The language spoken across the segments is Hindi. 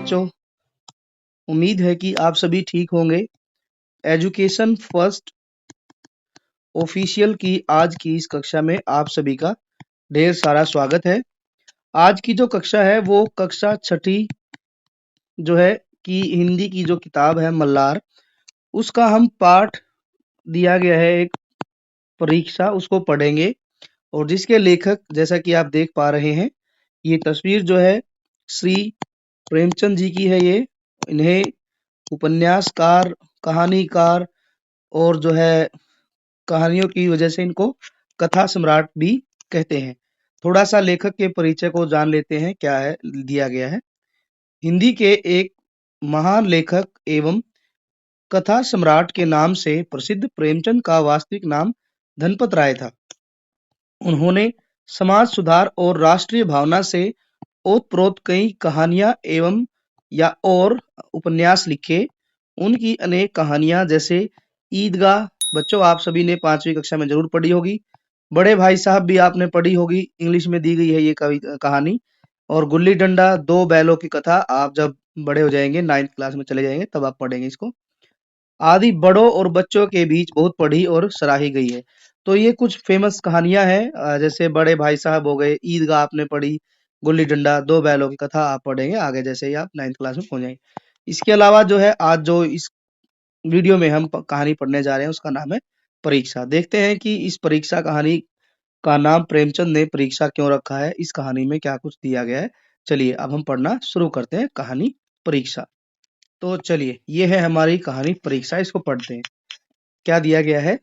बच्चों, उम्मीद है कि आप सभी ठीक होंगे। एजुकेशन फर्स्ट ऑफिशियल की आज की इस कक्षा में आप सभी का ढेर सारा स्वागत है। आज की जो कक्षा है वो कक्षा छठी जो है कि हिंदी की जो किताब है मल्लार, उसका हम पाठ दिया गया है एक परीक्षा, उसको पढ़ेंगे। और जिसके लेखक जैसा कि आप देख पा रहे हैं, ये तस्वीर जो है श्री प्रेमचंद जी की है। ये इन्हें उपन्यासकार, कहानीकार और जो है कहानियों की वजह से इनको कथा सम्राट भी कहते हैं। थोड़ा सा लेखक के परिचय को जान लेते हैं, क्या है दिया गया है। हिंदी के एक महान लेखक एवं कथा सम्राट के नाम से प्रसिद्ध प्रेमचंद का वास्तविक नाम धनपत राय था। उन्होंने समाज सुधार और राष्ट्रीय भावना से ओतप्रोत कई कहानियां एवं या और उपन्यास लिखे। उनकी अनेक कहानियां जैसे ईदगाह, बच्चों आप सभी ने 5वीं कक्षा में जरूर पढ़ी होगी। बड़े भाई साहब भी आपने पढ़ी होगी, इंग्लिश में दी गई है ये कहानी। और गुल्ली डंडा, दो बैलों की कथा, आप जब बड़े हो जाएंगे 9th क्लास में चले जाएंगे तब आप पढ़ेंगे इसको। आदि बड़ों और बच्चों के बीच बहुत पढ़ी और सराही गई है। तो ये कुछ फेमस कहानियां हैं, जैसे बड़े भाई साहब हो गए, ईदगाह आपने पढ़ी, गुल्ली डंडा, दो बैलों की कथा आप पढ़ेंगे आगे जैसे ही आप 9th क्लास में पहुंच जाएंगे। इसके अलावा जो है आज जो इस वीडियो में हम कहानी पढ़ने जा रहे हैं उसका नाम है परीक्षा। देखते हैं कि इस परीक्षा कहानी का नाम प्रेमचंद ने परीक्षा क्यों रखा है, इस कहानी में क्या कुछ दिया गया है। चलिए अब हम पढ़ना शुरू करते हैं कहानी परीक्षा। तो चलिए ये है हमारी कहानी परीक्षा, इसको पढ़ते हैं। क्या दिया गया है।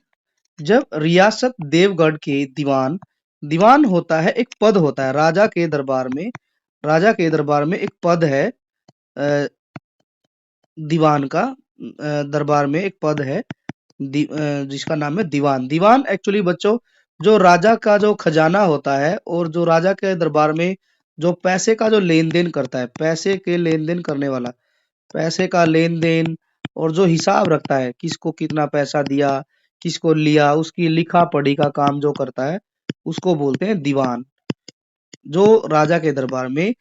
जब रियासत देवगढ़ के दीवान, दीवान होता है एक पद होता है राजा के दरबार में। राजा के दरबार में एक पद है, दीवान का दरबार में एक पद है जिसका नाम है दीवान। दीवान एक्चुअली बच्चों जो राजा का जो खजाना होता है और जो राजा के दरबार में जो पैसे का जो लेन देन करता है, पैसे के लेन देन करने वाला, पैसे का लेन देन और जो हिसाब रखता है, किसको कितना पैसा दिया, किसको लिया, उसकी लिखा पढ़ी का काम जो करता है उसको बोलते हैं दीवान। जो राजा के दरबार में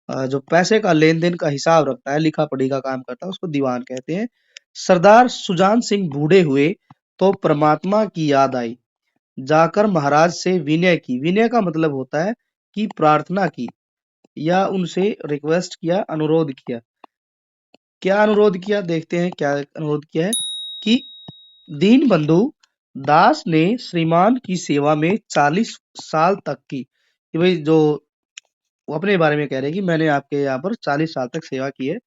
जो पैसे का लेन देन का हिसाब रखता है, लिखा पढ़ी का काम करता है, उसको दीवान कहते हैं। सरदार सुजान सिंह बूढ़े हुए तो परमात्मा की याद आई, जाकर महाराज से विनय की। विनय का मतलब होता है कि प्रार्थना की या उनसे रिक्वेस्ट किया, अनुरोध किया। क्या अनुरोध किया, देखते हैं क्या अनुरोध किया है कि दीन बंधु दास ने श्रीमान की सेवा में 40 साल तक की। कि भाई जो वो अपने बारे में कह रहे हैं कि मैंने आपके यहाँ पर 40 साल तक सेवा की है।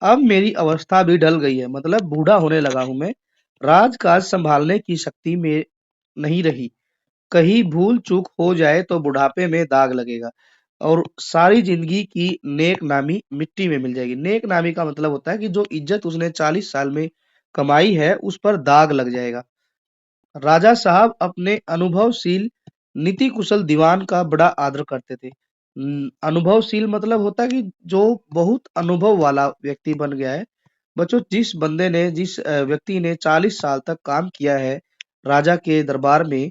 अब मेरी अवस्था भी ढल गई है, मतलब बूढ़ा होने लगा हूं मैं। राजकाज संभालने की शक्ति में नहीं रही। कहीं भूल चूक हो जाए तो बुढ़ापे में दाग लगेगा और सारी जिंदगी की नेक नामी मिट्टी में मिल जाएगी। नेक नामी का मतलब होता है कि जो इज्जत उसने 40 साल में कमाई है उस पर दाग लग जाएगा। राजा साहब अपने अनुभवशील नीति कुशल दीवान का बड़ा आदर करते थे। अनुभवशील मतलब होता है कि जो बहुत अनुभव वाला व्यक्ति बन गया है। बच्चों जिस बंदे ने, जिस व्यक्ति ने 40 साल तक काम किया है राजा के दरबार में,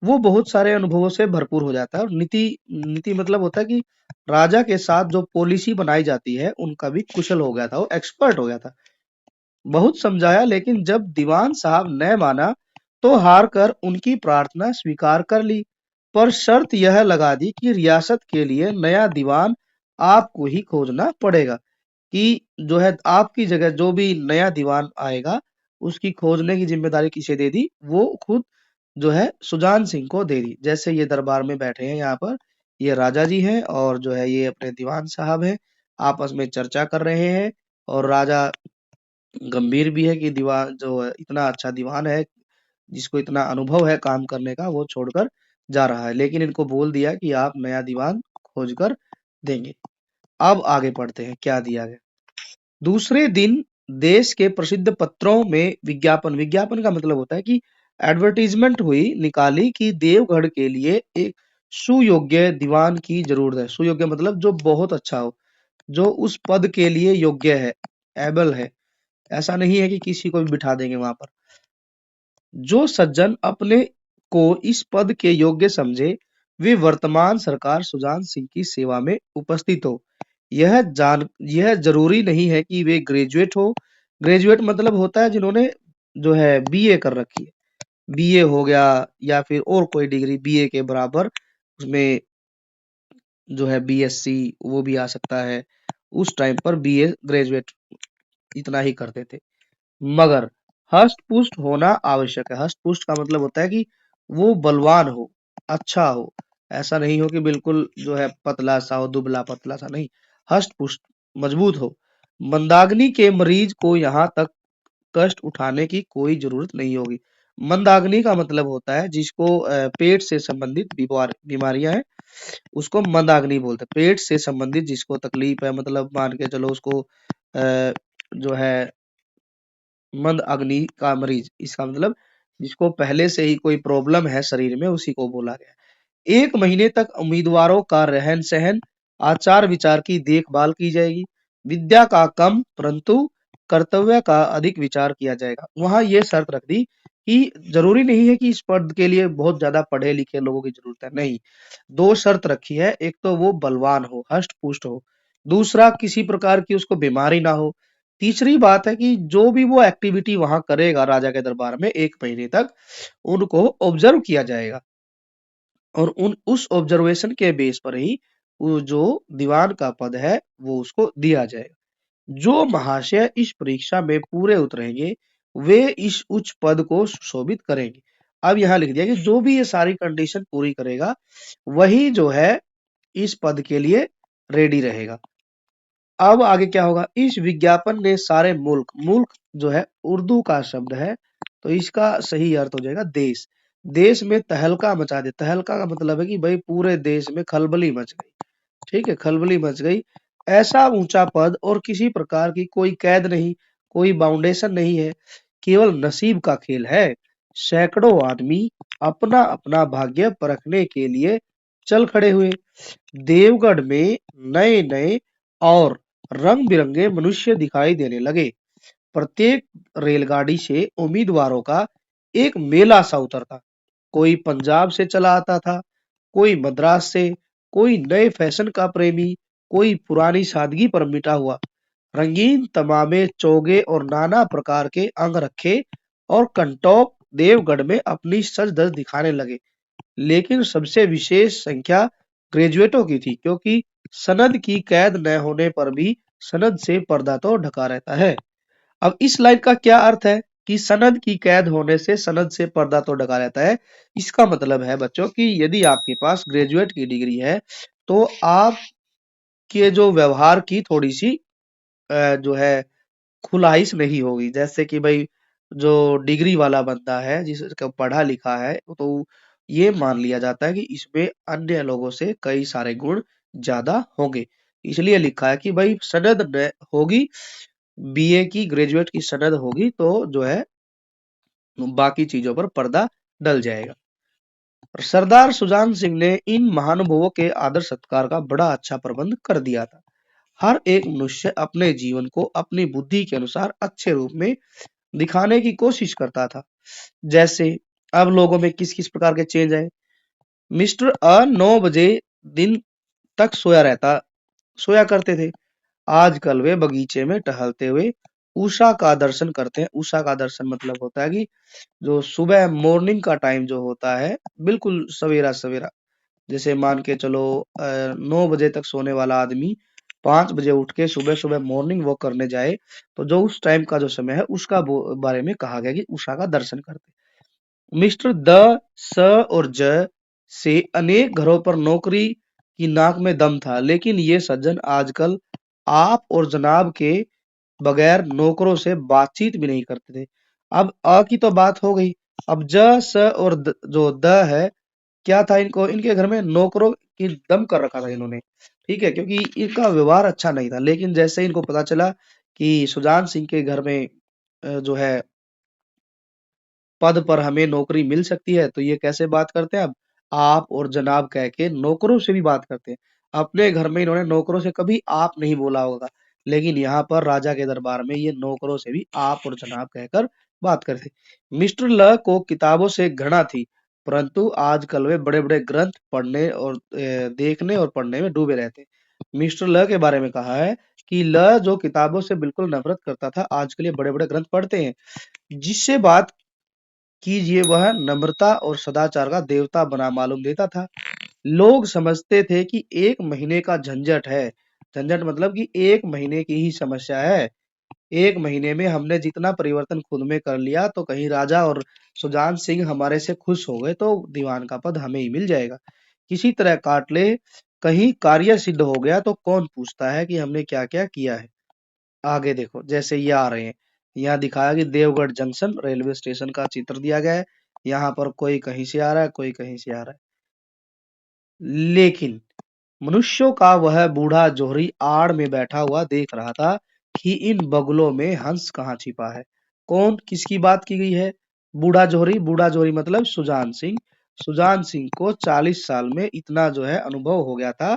वो बहुत सारे अनुभवों से भरपूर हो जाता है। और नीति नीति मतलब होता है कि राजा के साथ जो पॉलिसी बनाई जाती है उनका भी कुशल हो गया था, वो एक्सपर्ट हो गया था। बहुत समझाया लेकिन जब दीवान साहब न माना तो हार कर उनकी प्रार्थना स्वीकार कर ली, पर शर्त यह लगा दी कि रियासत के लिए नया दीवान आपको ही खोजना पड़ेगा। कि जो है आपकी जगह जो भी नया दीवान आएगा उसकी खोजने की जिम्मेदारी किसे दे दी, वो खुद जो है सुजान सिंह को दे दी। जैसे ये दरबार में बैठे हैं यहाँ पर, ये राजा जी हैं और जो है ये अपने दीवान साहब हैं, आपस में चर्चा कर रहे हैं। और राजा गंभीर भी है कि दीवान जो है इतना अच्छा दीवान है जिसको इतना अनुभव है काम करने का, वो छोड़कर जा रहा है। लेकिन इनको बोल दिया कि आप नया दीवान खोज कर देंगे। अब आगे पढ़ते हैं क्या दिया गया। दूसरे दिन देश के प्रसिद्ध पत्रों में विज्ञापन, विज्ञापन का मतलब होता है कि एडवर्टीजमेंट हुई, निकाली कि देवगढ़ के लिए एक सुयोग्य दीवान की जरूरत है। सुयोग्य मतलब जो बहुत अच्छा हो, जो उस पद के लिए योग्य है, एबल है। ऐसा नहीं है कि किसी को भी बिठा देंगे वहां पर। जो सज्जन अपने को इस पद के योग्य समझे वे वर्तमान सरकार सुजान सिंह की सेवा में उपस्थित हो। यह जरूरी नहीं है कि वे ग्रेजुएट हो। ग्रेजुएट मतलब होता है जिन्होंने जो है बीए कर रखी है, बीए हो गया या फिर और कोई डिग्री बीए के बराबर, उसमें जो है बीएससी वो भी आ सकता है। उस टाइम पर बीए ग्रेजुएट इतना ही करते थे। मगर हष्ट पुष्ट होना आवश्यक है। हष्ट पुष्ट का मतलब होता है कि वो बलवान हो, अच्छा हो। ऐसा नहीं हो कि बिल्कुल जो है पतला सा हो, दुबला पतला सा नहीं। हष्ट पुष्ट, मजबूत हो। मंदाग्नि के मरीज को यहाँ तक कष्ट उठाने की कोई जरूरत नहीं होगी। मंदाग्नि का मतलब होता है जिसको पेट से संबंधित बीमारियां हैं, उसको मंदाग्नि बोलते हैं। पेट से संबंधित जिसको तकलीफ है, मतलब मान के चलो उसको जो है मंद अग्नि का मरीज, इसका मतलब जिसको पहले से ही कोई प्रॉब्लम है शरीर में, उसी को बोला गया है। 1 महीने तक उम्मीदवारों का रहन सहन, आचार विचार की देखभाल की जाएगी। विद्या का कम परंतु कर्तव्य का अधिक विचार किया जाएगा। वहां ये शर्त रख दी कि जरूरी नहीं है कि इस पद के लिए बहुत ज्यादा पढ़े लिखे लोगों की जरूरत है, नहीं। 2 शर्त रखी है, एक तो वो बलवान हो, हष्ट पुष्ट हो, दूसरा किसी प्रकार की उसको बीमारी ना हो। तीसरी बात है कि जो भी वो एक्टिविटी वहां करेगा राजा के दरबार में 1 महीने तक, उनको ऑब्जर्व किया जाएगा और उन उस ऑब्जर्वेशन के बेस पर ही वो जो दीवान का पद है वो उसको दिया जाएगा। जो महाशय इस परीक्षा में पूरे उतरेंगे वे इस उच्च पद को सुशोभित करेंगे। अब यहाँ लिख दिया कि जो भी ये सारी कंडीशन पूरी करेगा वही जो है इस पद के लिए रेडी रहेगा। अब आगे क्या होगा, इस विज्ञापन ने सारे मुल्क, मुल्क जो है उर्दू का शब्द है तो इसका सही अर्थ हो जाएगा देश। देश में तहलका मचा दे। तहलका का मतलब है कि भाई पूरे देश में खलबली मच गई। ठीक है, खलबली मच गई। ऐसा ऊंचा पद और किसी प्रकार की कोई कैद नहीं, कोई बाउंडेशन नहीं है, केवल नसीब का खेल है। सैकड़ों आदमी अपना अपना भाग्य परखने के लिए चल खड़े हुए। देवगढ़ में नए नए और रंग बिरंगे मनुष्य दिखाई देने लगे। प्रत्येक रेलगाड़ी से उम्मीदवारों का एक मेला सा उतरता। कोई पंजाब से चला आता था, कोई मद्रास से, कोई नए फैशन का प्रेमी, कोई पुरानी सादगी पर मिटा हुआ। रंगीन तमामे, चोगे और नाना प्रकार के अंग रखे और कंटोप देवगढ़ में अपनी सज धज दिखाने लगे। लेकिन सबसे विशेष संख्या ग्रेजुएटों की थी, क्योंकि सनद की कैद न होने पर भी सनद से पर्दा तो ढका रहता है। अब इस लाइन का क्या अर्थ है कि सनद की कैद होने से सनद से पर्दा तो ढका रहता है। इसका मतलब है बच्चों कि यदि आपके पास ग्रेजुएट की डिग्री है तो आपके जो व्यवहार की थोड़ी सी जो है खुलाइश नहीं होगी। जैसे कि भाई जो डिग्री वाला बंदा है जिसका पढ़ा लिखा है तो ये मान लिया जाता है कि इसमें अन्य लोगों से कई सारे गुण ज्यादा होंगे। इसलिए लिखा है कि भाई सनद होगी, बीए की ग्रेजुएट की सनद होगी तो जो है बाकी चीजों पर पर्दा डल जाएगा। सरदार सुजान सिंह ने इन महानुभावों के आदर सत्कार का बड़ा अच्छा प्रबंध कर दिया था। हर एक मनुष्य अपने जीवन को अपनी बुद्धि के अनुसार अच्छे रूप में दिखाने की कोशिश करता था। जैसे अब लोगों में किस किस प्रकार के चेंज आए। मिस्टर 9 बजे दिन तक सोया करते थे। आजकल वे बगीचे में टहलते हुए उषा का दर्शन करते हैं। उषा का दर्शन मतलब होता है कि जो सुबह मॉर्निंग का टाइम जो होता है, बिल्कुल सवेरा सवेरा। जैसे मान के चलो 9 बजे तक सोने वाला आदमी 5 बजे उठ के सुबह सुबह मॉर्निंग वॉक करने जाए तो जो उस टाइम का जो समय है उसका बारे में कहा गया कि उषा का दर्शन करते। मिस्टर द, स और ज से अनेक घरों पर नौकरी की नाक में दम था, लेकिन ये सज्जन आजकल आप और जनाब के बगैर नौकरों से बातचीत भी नहीं करते थे। अब अ की तो बात हो गई। अब ज, स और जो द है, क्या था इनको, इनके घर में नौकरों की दम कर रखा था इन्होंने। ठीक है, क्योंकि इनका व्यवहार अच्छा नहीं था। लेकिन जैसे इनको पता चला कि सुजान सिंह के घर में जो है पद पर हमें नौकरी मिल सकती है तो ये कैसे बात करते हैं, अब आप और जनाब कह के नौकरों से भी बात करते हैं। अपने घर में इन्होंने नौकरों से कभी आप नहीं बोला होगा, लेकिन यहाँ पर राजा के दरबार में ये नौकरों से भी आप और जनाब कहकर बात करते। मिस्टर ल को किताबों से घृणा थी, परंतु आजकल वे बड़े बड़े ग्रंथ पढ़ने और देखने और पढ़ने में डूबे रहते। मिस्टर ल के बारे में कहा है कि ल जो किताबों से बिल्कुल नफरत करता था, आज के लिए बड़े-बड़े ग्रंथ पढ़ते हैं। जिससे बात कीजिए वह नम्रता और सदाचार का देवता बना मालूम देता था। लोग समझते थे कि 1 महीने का झंझट है। झंझट मतलब कि 1 महीने की ही समस्या है। 1 महीने में हमने जितना परिवर्तन खुद में कर लिया तो कहीं राजा और सुजान सिंह हमारे से खुश हो गए तो दीवान का पद हमें ही मिल जाएगा। किसी तरह काट ले, कहीं कार्य सिद्ध हो गया तो कौन पूछता है कि हमने क्या-क्या किया है। आगे देखो जैसे ये आ रहे हैं। यहाँ दिखाया कि देवगढ़ जंक्शन रेलवे स्टेशन का चित्र दिया गया है। यहाँ पर कोई कहीं से आ रहा है, कोई कहीं से आ रहा है। लेकिन मनुष्यों का वह बूढ़ा जोहरी आड़ में बैठा हुआ देख रहा था कि इन बगुलों में हंस कहाँ छिपा है। कौन किसकी बात की गई है? बूढ़ा जोहरी मतलब सुजान सिंह। सुजान सिंह को 40 साल में इतना जो है अनुभव हो गया था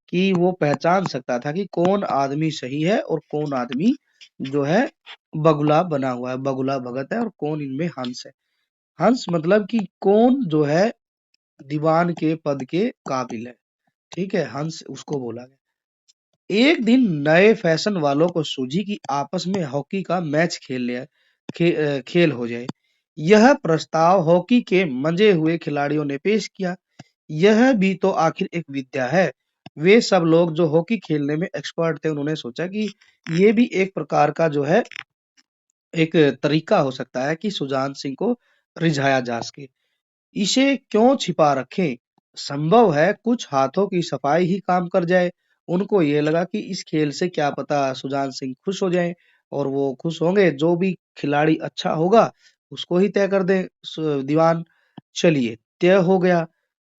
कि वो पहचान सकता था कि कौन आदमी सही है और कौन आदमी जो है बगुला बना हुआ है, बगुला भगत है और कौन इनमें हंस है। हंस मतलब कि कौन जो है दीवान के पद के काबिल है। ठीक है, हंस उसको बोला गया। एक दिन नए फैशन वालों को सूझी कि आपस में हॉकी का मैच खेल हो जाए। यह प्रस्ताव हॉकी के मंजे हुए खिलाड़ियों ने पेश किया। यह भी तो आखिर एक विद्या है। वे सब लोग जो हॉकी खेलने में एक्सपर्ट थे उन्होंने सोचा कि ये भी एक प्रकार का जो है एक तरीका हो सकता है कि सुजान सिंह को रिझाया जा सके। इसे क्यों छिपा रखें? संभव है कुछ हाथों की सफाई ही काम कर जाए। उनको ये लगा कि इस खेल से क्या पता सुजान सिंह खुश हो जाएं और वो खुश होंगे, जो भी खिलाड़ी अच्छा होगा उसको ही तय कर दें दीवान। चलिए तय हो गया,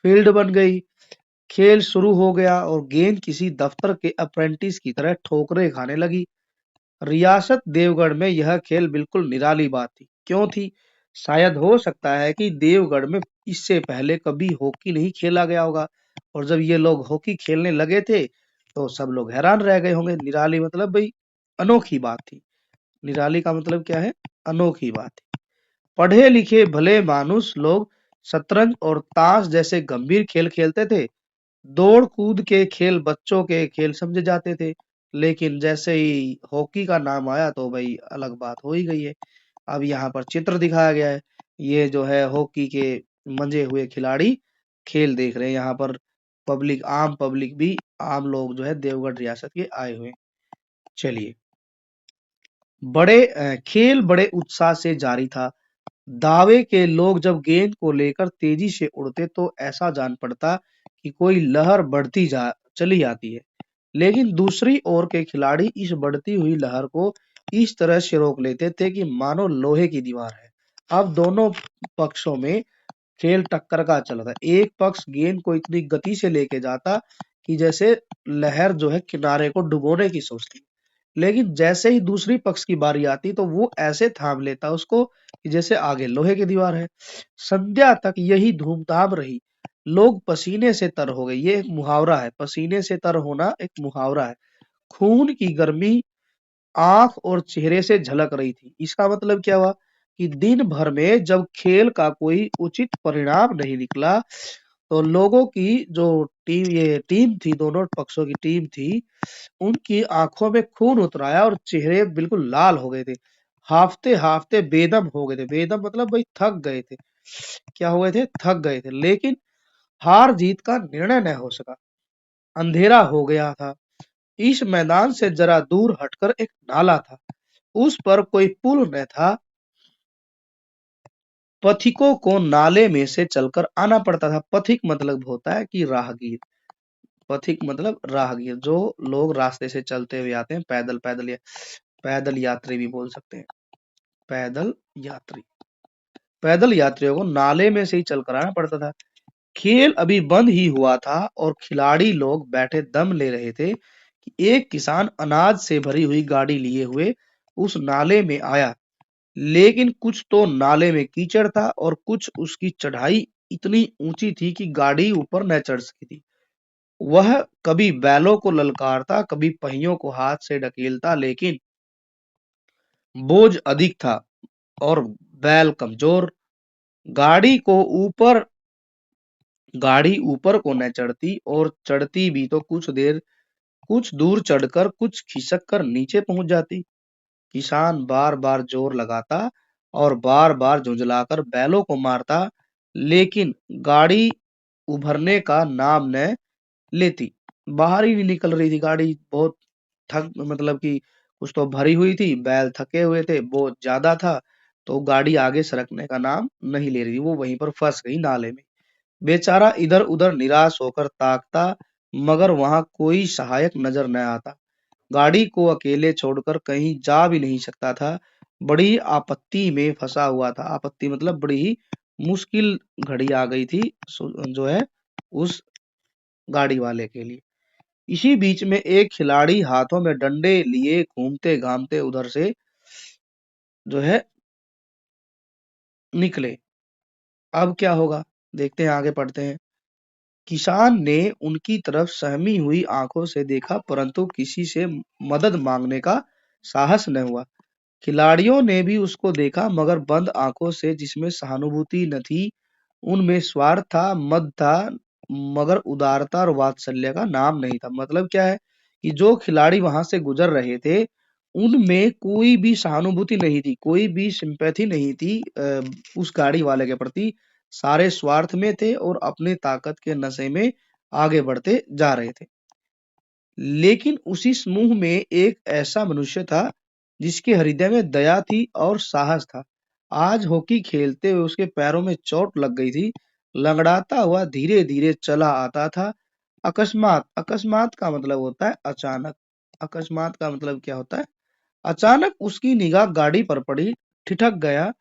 फील्ड बन गई, खेल शुरू हो गया और गेंद किसी दफ्तर के अप्रेंटिस की तरह ठोकरें खाने लगी। रियासत देवगढ़ में यह खेल बिल्कुल निराली बात थी। क्यों थी? शायद हो सकता है कि देवगढ़ में इससे पहले कभी हॉकी नहीं खेला गया होगा और जब ये लोग हॉकी खेलने लगे थे तो सब लोग हैरान रह गए होंगे। निराली मतलब भाई अनोखी बात थी। निराली का मतलब क्या है? अनोखी बात थी। पढ़े लिखे भले मानुस लोग शतरंज और ताश जैसे गंभीर खेल खेलते थे। दौड़ कूद के खेल बच्चों के खेल समझे जाते थे। लेकिन जैसे ही हॉकी का नाम आया तो भाई अलग बात हो ही गई है। अब यहाँ पर चित्र दिखाया गया है। ये जो है हॉकी के मंजे हुए खिलाड़ी खेल देख रहे हैं। यहाँ पर आम पब्लिक भी, आम लोग जो है देवगढ़ रियासत के आए हुए हैं। चलिए खेल बड़े उत्साह से जारी था। दावे के लोग जब गेंद को लेकर तेजी से उड़ते तो ऐसा जान पड़ता कि कोई लहर बढ़ती जा चली आती है। लेकिन दूसरी ओर के खिलाड़ी इस बढ़ती हुई लहर को इस तरह से रोक लेते थे कि मानो लोहे की दीवार है। अब दोनों पक्षों में खेल टक्कर का चल रहा है। एक पक्ष गेंद को इतनी गति से लेके जाता कि जैसे लहर जो है किनारे को डुबोने की सोचती। लेकिन जैसे ही दूसरी पक्ष की बारी आती तो वो ऐसे थाम लेता उसको कि जैसे आगे लोहे की दीवार है। संध्या तक यही धूमधाम रही। लोग पसीने से तर हो गए। ये एक मुहावरा है। पसीने से तर होना एक मुहावरा है। खून की गर्मी आंख और चेहरे से झलक रही थी। इसका मतलब क्या हुआ कि दिन भर में जब खेल का कोई उचित परिणाम नहीं निकला तो लोगों की जो टीम थी, दोनों पक्षों की टीम थी, उनकी आंखों में खून उतर आया और चेहरे बिल्कुल लाल हो गए थे। हाफते-हाफते बेदम हो गए थे। बेदम मतलब भाई थक गए थे। क्या हो गए थे? थक गए थे। लेकिन हार जीत का निर्णय न हो सका। अंधेरा हो गया था। इस मैदान से जरा दूर हटकर एक नाला था। उस पर कोई पुल न था। पथिकों को नाले में से चलकर आना पड़ता था। पथिक मतलब होता है कि राहगीर। पथिक मतलब राहगीर, जो लोग रास्ते से चलते हुए आते हैं। पैदल यात्री भी बोल सकते हैं। पैदल यात्री। पैदल यात्रियों को नाले में से ही चलकर आना पड़ता था। खेल अभी बंद ही हुआ था और खिलाड़ी लोग बैठे दम ले रहे थे कि एक किसान अनाज से भरी हुई गाड़ी लिए हुए उस नाले में आया। लेकिन कुछ तो नाले में कीचड़ था और कुछ उसकी चढ़ाई इतनी ऊंची थी कि गाड़ी ऊपर न चढ़ सकी थी। वह कभी बैलों को ललकारता, कभी पहियों को हाथ से ढकेलता, लेकिन बोझ अधिक था और बैल कमजोर। गाड़ी को ऊपर गाड़ी ऊपर को न चढ़ती और चढ़ती भी तो कुछ दूर चढ़कर कुछ खिसक कर नीचे पहुंच जाती। किसान बार बार जोर लगाता और बार बार झुंझलाकर बैलों को मारता, लेकिन गाड़ी उभरने का नाम न लेती। बाहर ही नहीं निकल रही थी गाड़ी। बहुत थक मतलब कि कुछ तो भरी हुई थी, बैल थके हुए थे, बहुत ज्यादा था, तो गाड़ी आगे सरकने का नाम नहीं ले रही थी। वो वहीं पर फंस गई नाले में। बेचारा इधर उधर निराश होकर ताकता, मगर वहां कोई सहायक नजर न आता। गाड़ी को अकेले छोड़कर कहीं जा भी नहीं सकता था। बड़ी आपत्ति में फंसा हुआ था। आपत्ति मतलब बड़ी ही मुश्किल घड़ी आ गई थी जो है उस गाड़ी वाले के लिए। इसी बीच में एक खिलाड़ी हाथों में डंडे लिए घूमते घामते उधर से जो है निकले। अब क्या होगा, देखते हैं, आगे पढ़ते हैं। किसान ने उनकी तरफ सहमी हुई आंखों से देखा, परंतु किसी से मदद मांगने का साहस न हुआ। खिलाड़ियों ने भी उसको देखा, मगर बंद आंखों से, जिसमें सहानुभूति न थी। उनमें स्वार्थ था, मद था, मगर उदारता और वात्सल्य का नाम नहीं था। मतलब क्या है कि जो खिलाड़ी वहां से गुजर रहे थे, उनमें कोई भी सहानुभूति नहीं थी, कोई भी सिंपैथी नहीं थी उस गाड़ी वाले के प्रति। सारे स्वार्थ में थे और अपने ताकत के नशे में आगे बढ़ते जा रहे थे। लेकिन उसी समूह में एक ऐसा मनुष्य था जिसके हृदय में दया थी और साहस था। आज हॉकी खेलते हुए उसके पैरों में चोट लग गई थी। लंगड़ाता हुआ धीरे धीरे चला आता था। अकस्मात, अकस्मात का मतलब होता है अचानक। अकस्मात का मतलब क्या होता है? अचानक उसकी निगाह गाड़ी पर पड़ी। ठिठक गया।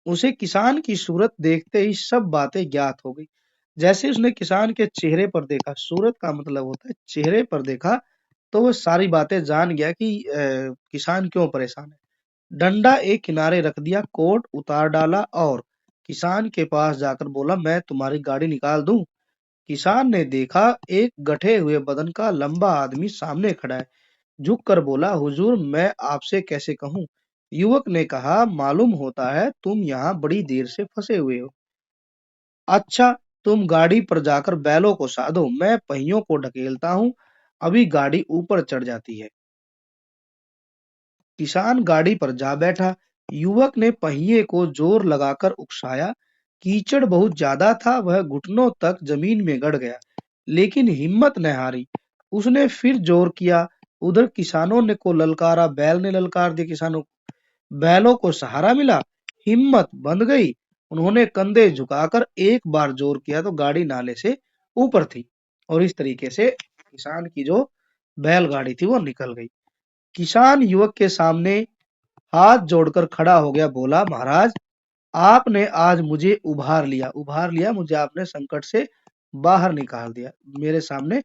उसे किसान की सूरत देखते ही सब बातें ज्ञात हो गई। जैसे उसने किसान के चेहरे पर देखा, सूरत का मतलब होता है चेहरे पर देखा, तो वो सारी बातें जान गया कि किसान क्यों परेशान है। डंडा एक किनारे रख दिया, कोट उतार डाला और किसान के पास जाकर बोला, मैं तुम्हारी गाड़ी निकाल दूं? किसान ने देखा, एक गठे हुए बदन का लंबा आदमी सामने खड़ा है। झुक कर बोला, हुजूर, मैं आपसे कैसे कहूँ? युवक ने कहा, मालूम होता है तुम यहाँ बड़ी देर से फंसे हुए हो। अच्छा, तुम गाड़ी पर जाकर बैलों को साधो, मैं पहियों को ढकेलता हूँ, अभी गाड़ी ऊपर चढ़ जाती है। किसान गाड़ी पर जा बैठा। युवक ने पहिए को जोर लगाकर उकसाया। कीचड़ बहुत ज्यादा था, वह घुटनों तक जमीन में गड़ गया, लेकिन हिम्मत न हारी। उसने फिर जोर किया। उधर किसानों ने को ललकारा, बैल ने ललकार दिया किसानों को। बैलों को सहारा मिला, हिम्मत बंध गई। उन्होंने कंधे झुकाकर एक बार जोर किया तो गाड़ी नाले से ऊपर थी, और इस तरीके से किसान की जो बैलगाड़ी थी वो निकल गई। किसान युवक के सामने हाथ जोड़कर खड़ा हो गया, बोला, महाराज, आपने आज मुझे उभार लिया, उभार लिया, मुझे आपने संकट से बाहर निकाल दिया। मेरे सामने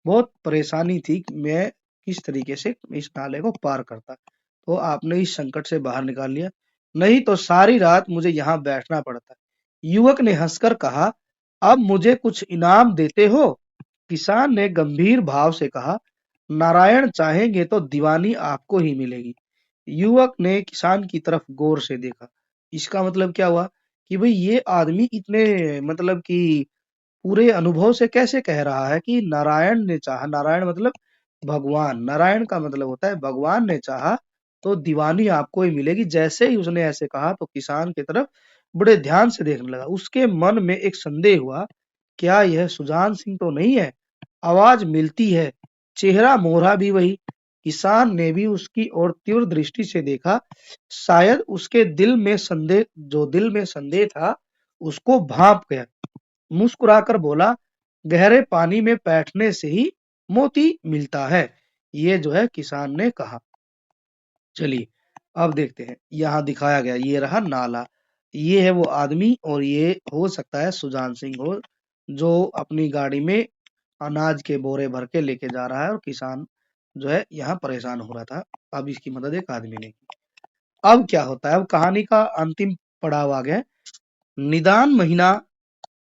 बहुत परेशानी थी कि मैं किस तरीके से इस नाले को पार करता, तो आपने इस संकट से बाहर निकाल लिया, नहीं तो सारी रात मुझे यहाँ बैठना पड़ता। युवक ने हंसकर कहा, अब मुझे कुछ इनाम देते हो? किसान ने गंभीर भाव से कहा, नारायण चाहेंगे तो दीवानी आपको ही मिलेगी। युवक ने किसान की तरफ गौर से देखा। इसका मतलब क्या हुआ कि भाई ये आदमी इतने मतलब कि पूरे अनुभव से कैसे कह रहा है कि नारायण ने चाहा। नारायण मतलब भगवान। नारायण का मतलब होता है भगवान ने चाहा तो दीवानी आपको ही मिलेगी। जैसे ही उसने ऐसे कहा तो किसान की तरफ बड़े ध्यान से देखने लगा। उसके मन में एक संदेह हुआ, क्या यह सुजान सिंह तो नहीं है? आवाज मिलती है, चेहरा मोहरा भी वही। किसान ने भी उसकी ओर तीव्र दृष्टि से देखा। शायद उसके दिल में संदेह, जो दिल में संदेह था, उसको भांप गया। मुस्कुराकर बोला, गहरे पानी में बैठने से ही मोती मिलता है। ये जो है किसान ने कहा। चलिए अब देखते हैं, यहाँ दिखाया गया ये रहा नाला। ये है वो आदमी, और ये हो सकता है सुजान सिंह हो, जो अपनी गाड़ी में अनाज के बोरे भर के लेके जा रहा है, और किसान जो है यहाँ परेशान हो रहा था। अब इसकी मदद एक आदमी ने की। अब क्या होता है, अब कहानी का अंतिम पड़ाव आ गया। निदान महीना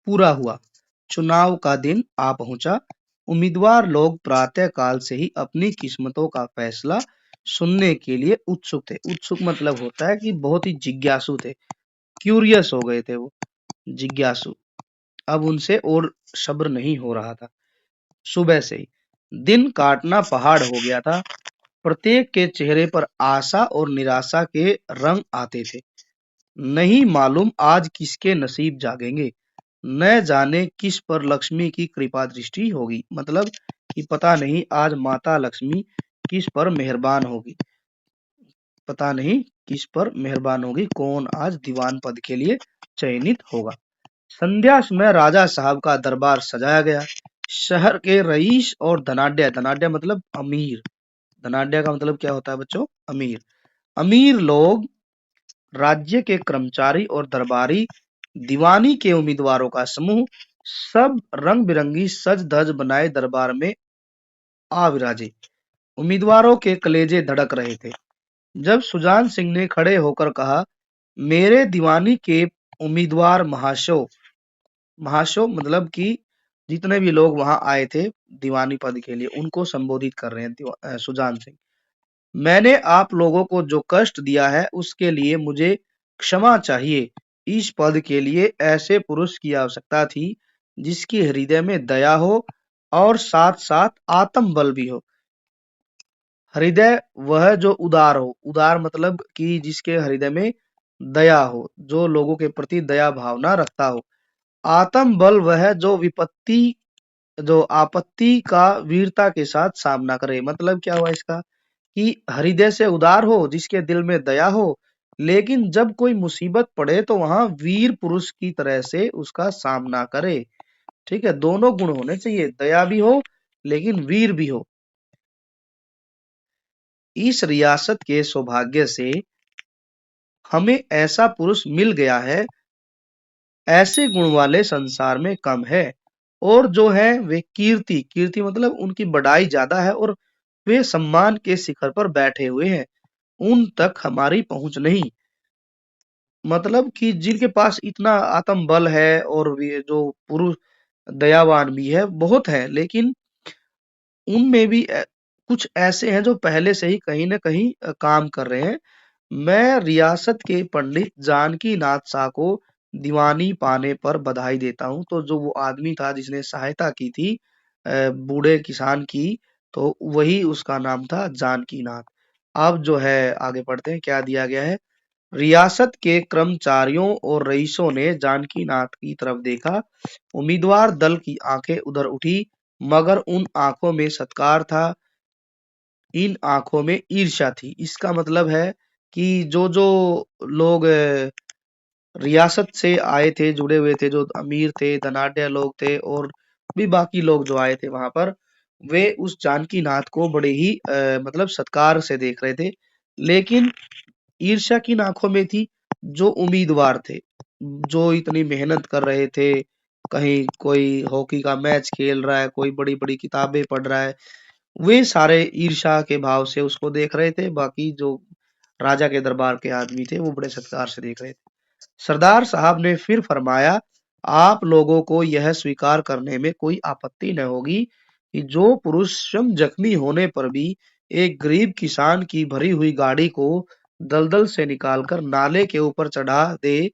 पूरा हुआ। चुनाव का दिन आ पहुंचा। उम्मीदवार लोग प्रातः काल से ही अपनी किस्मतों का फैसला सुनने के लिए उत्सुक थे। उत्सुक मतलब होता है कि बहुत ही जिज्ञासु थे, क्यूरियस हो गए थे वो, जिज्ञासु। अब उनसे और सब्र नहीं हो रहा था। सुबह से ही दिन काटना पहाड़ हो गया था। प्रत्येक के चेहरे पर आशा और निराशा के रंग आते थे। नहीं मालूम आज किसके नसीब जागेंगे, न जाने किस पर लक्ष्मी की कृपा दृष्टि होगी। मतलब कि पता नहीं आज माता लक्ष्मी किस पर मेहरबान होगी, पता नहीं किस पर मेहरबान होगी, कौन आज दीवान पद के लिए चयनित होगा। संध्या समय राजा साहब का दरबार सजाया गया। शहर के रईस और धनाढ्य, धनाढ्य मतलब अमीर, धनाढ्य का मतलब क्या होता है बच्चों, अमीर, अमीर लोग, राज्य के कर्मचारी और दरबारी, दीवानी के उम्मीदवारों का समूह, सब रंग बिरंगी सज धज बनाए दरबार में आ विराजे। उम्मीदवारों के कलेजे धड़क रहे थे। जब सुजान सिंह ने खड़े होकर कहा, मेरे दीवानी के उम्मीदवार महाशय, महाशय मतलब कि जितने भी लोग वहां आए थे दीवानी पद के लिए उनको संबोधित कर रहे हैं सुजान सिंह, मैंने आप लोगों को जो कष्ट दिया है उसके लिए मुझे क्षमा चाहिए। इस पद के लिए ऐसे पुरुष की आवश्यकता थी जिसके हृदय में दया हो और साथ साथ आत्म बल भी हो। हृदय वह जो उदार हो, उदार मतलब कि जिसके हृदय में दया हो, जो लोगों के प्रति दया भावना रखता हो। आत्म बल वह जो विपत्ति, जो आपत्ति का वीरता के साथ सामना करे। मतलब क्या हुआ इसका, कि हृदय से उदार हो, जिसके दिल में दया हो, लेकिन जब कोई मुसीबत पड़े तो वहां वीर पुरुष की तरह से उसका सामना करे। ठीक है, दोनों गुण होने चाहिए, दया भी हो लेकिन वीर भी हो। इस रियासत के सौभाग्य से हमें ऐसा पुरुष मिल गया है, ऐसे गुण वाले संसार में कम है। और जो है वे कीर्ति, कीर्ति मतलब उनकी बढ़ाई ज्यादा है, और वे सम्मान के शिखर पर बैठे हुए हैं, उन तक हमारी पहुंच नहीं। मतलब कि जिनके पास इतना आत्म बल है और वे जो पुरुष दयावान भी है बहुत है, लेकिन उनमें भी कुछ ऐसे हैं जो पहले से ही कहीं न कहीं काम कर रहे हैं। मैं रियासत के पंडित जानकी नाथ शाह को दीवानी पाने पर बधाई देता हूँ। तो जो वो आदमी था जिसने सहायता की थी बूढ़े किसान की, तो वही उसका नाम था जानकी नाथ। अब जो है आगे पढ़ते हैं क्या दिया गया है। रियासत के कर्मचारियों और रईसों ने जानकी नाथ की तरफ देखा। उम्मीदवार दल की आंखें उधर उठी, मगर उन आंखों में सत्कार था, इन आंखों में ईर्ष्या थी। इसका मतलब है कि जो जो लोग रियासत से आए थे, जुड़े हुए थे, जो अमीर थे, धनाढ्य लोग थे, और भी बाकी लोग जो आए थे वहां पर, वे उस जानकी नाथ को बड़े ही मतलब सत्कार से देख रहे थे। लेकिन ईर्ष्या किन आंखों में थी, जो उम्मीदवार थे, जो इतनी मेहनत कर रहे थे, कहीं कोई हॉकी का मैच खेल रहा है, कोई बड़ी बड़ी किताबें पढ़ रहा है, वे सारे ईर्ष्या के भाव से उसको देख रहे थे। बाकी जो राजा के दरबार के आदमी थे वो बड़े सत्कार से देख रहे थे। सरदार साहब ने फिर फरमाया, आप लोगों को यह स्वीकार करने में कोई आपत्ति न होगी कि जो पुरुष स्वयं जख्मी होने पर भी एक गरीब किसान की भरी हुई गाड़ी को दलदल से निकालकर नाले के ऊपर चढ़ा दे,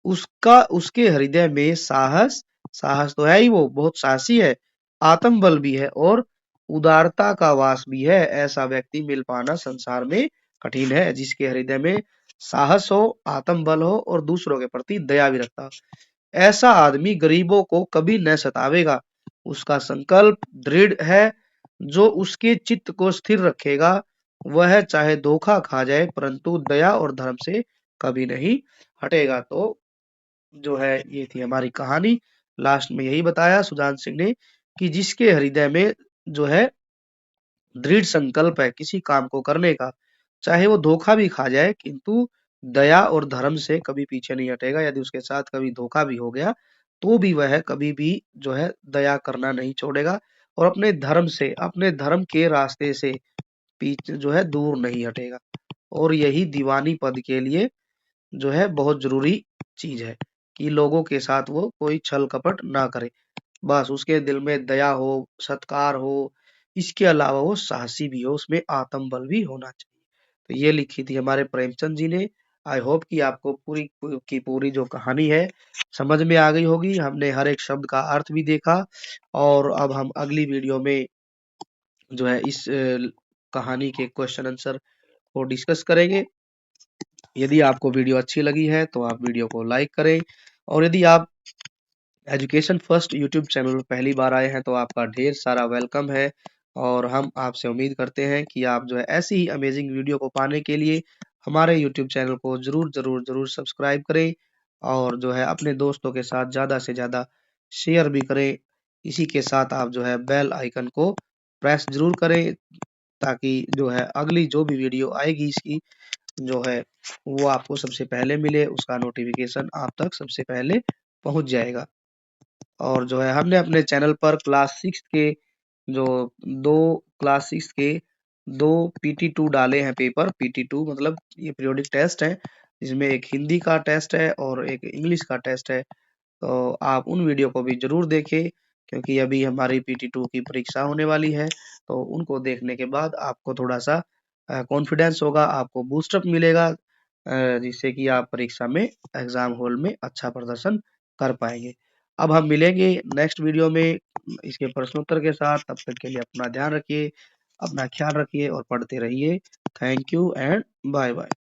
उसका उसके हृदय में साहस, साहस तो है ही, वो बहुत साहसी है, आत्मबल भी है और उदारता का वास भी है। ऐसा व्यक्ति मिल पाना संसार में कठिन है, जिसके हृदय में साहस हो, आत्मबल हो और दूसरों के प्रति दया भी रखता हो। ऐसा आदमी गरीबों को कभी न सतावेगा। उसका संकल्प दृढ़ है, जो उसके चित्त को स्थिर रखेगा, वह चाहे धोखा खा जाए परंतु दया और धर्म से कभी नहीं हटेगा। तो जो है ये थी हमारी कहानी। लास्ट में यही बताया सुजान सिंह ने कि जिसके हृदय में जो है दृढ़ संकल्प है किसी काम को करने का, चाहे वो धोखा भी खा जाए किंतु दया और धर्म से कभी पीछे नहीं हटेगा। यदि उसके साथ कभी धोखा भी हो गया तो भी वह कभी भी जो है दया करना नहीं छोड़ेगा, और अपने धर्म से, अपने धर्म के रास्ते से पीछे जो है दूर नहीं हटेगा। और यही दीवानी पद के लिए जो है बहुत जरूरी चीज है कि लोगों के साथ वो कोई छल कपट ना करे, बस उसके दिल में दया हो, सत्कार हो, इसके अलावा वो साहसी भी हो, उसमें आत्मबल भी होना चाहिए। तो ये लिखी थी हमारे प्रेमचंद जी ने। आई होप कि आपको पूरी की पूरी जो कहानी है समझ में आ गई होगी। हमने हर एक शब्द का अर्थ भी देखा, और अब हम अगली वीडियो में जो है इस कहानी के क्वेश्चन आंसर को डिस्कस करेंगे। यदि आपको वीडियो अच्छी लगी है तो आप वीडियो को लाइक करें, और यदि आप एजुकेशन फर्स्ट यूट्यूब चैनल पर पहली बार आए हैं तो आपका ढेर सारा वेलकम है, और हम आपसे उम्मीद करते हैं कि आप जो है ऐसी ही अमेजिंग वीडियो को पाने के लिए हमारे यूट्यूब चैनल को जरूर सब्सक्राइब करें, और जो है अपने दोस्तों के साथ ज़्यादा से ज़्यादा शेयर भी करें। इसी के साथ आप जो है बेल आइकन को प्रेस ज़रूर करें, ताकि जो है अगली जो भी वीडियो आएगी इसकी जो है वो आपको सबसे पहले मिले, उसका नोटिफिकेशन आप तक सबसे पहले पहुँच जाएगा। और जो है हमने अपने चैनल पर क्लास 6 के जो 2 क्लास 6 के 2 PT2 डाले हैं पेपर। PT2 मतलब ये पीरियोडिक टेस्ट है, जिसमें एक हिंदी का टेस्ट है और एक इंग्लिश का टेस्ट है। तो आप उन वीडियो को भी ज़रूर देखें, क्योंकि अभी हमारी PT2 की परीक्षा होने वाली है। तो उनको देखने के बाद आपको थोड़ा-सा कॉन्फिडेंस होगा, आपको बूस्ट अप मिलेगा, जिससे कि आप परीक्षा में एग्ज़ाम हॉल में अच्छा प्रदर्शन कर पाएँगे। अब हम मिलेंगे नेक्स्ट वीडियो में इसके प्रश्नोत्तर के साथ। तब तक के लिए अपना ध्यान रखिए, अपना ख्याल रखिए और पढ़ते रहिए। Thank you and bye-bye.